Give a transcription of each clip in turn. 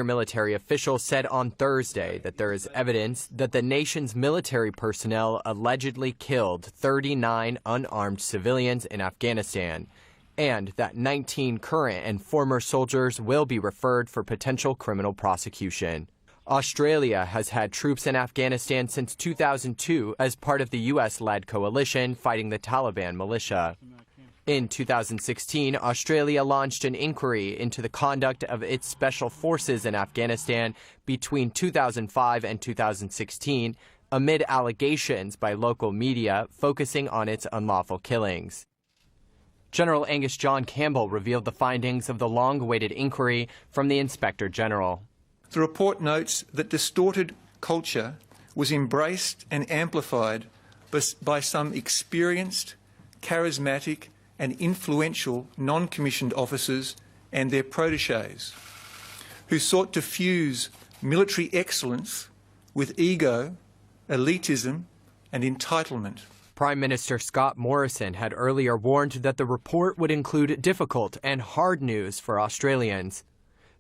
Military officials said on Thursday that there is evidence that the nation's military personnel allegedly killed 39 unarmed civilians in Afghanistan, and that 19 current and former soldiers will be referred for potential criminal prosecution. Australia has had troops in Afghanistan since 2002 as part of the U.S.-led coalition fighting the Taliban militia. In 2016, Australia launched an inquiry into the conduct of its special forces in Afghanistan between 2005 and 2016, amid allegations by local media focusing on its unlawful killings. General Angus John Campbell revealed the findings of the long-awaited inquiry from the Inspector General. The report notes that distorted culture was embraced and amplified by some experienced, charismatic and influential non-commissioned officers and their protégés, who sought to fuse military excellence with ego, elitism and entitlement. Prime Minister Scott Morrison had earlier warned that the report would include difficult and hard news for Australians.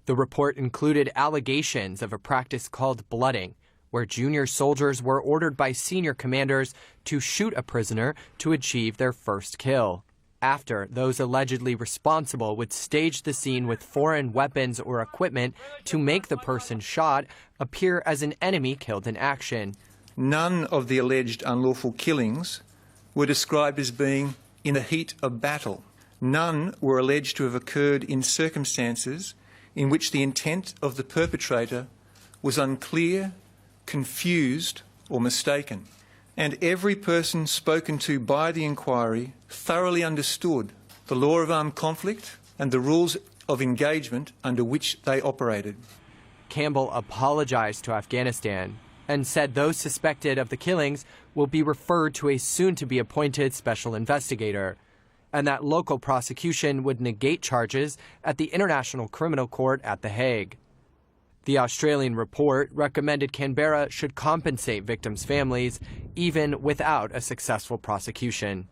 The report included allegations of a practice called blooding, where junior soldiers were ordered by senior commanders to shoot a prisoner to achieve their first kill. After, those allegedly responsible would stage the scene with foreign weapons or equipment to make the person shot appear as an enemy killed in action. None of the alleged unlawful killings were described as being in the heat of battle. None were alleged to have occurred in circumstances in which the intent of the perpetrator was unclear, confused or mistaken. And every person spoken to by the inquiry thoroughly understood the law of armed conflict and the rules of engagement under which they operated. Campbell apologized to Afghanistan and said those suspected of the killings will be referred to a soon-to-be-appointed special investigator, and that local prosecution would negate charges at the International Criminal Court at The Hague. The Australian report recommended Canberra should compensate victims' families even without a successful prosecution.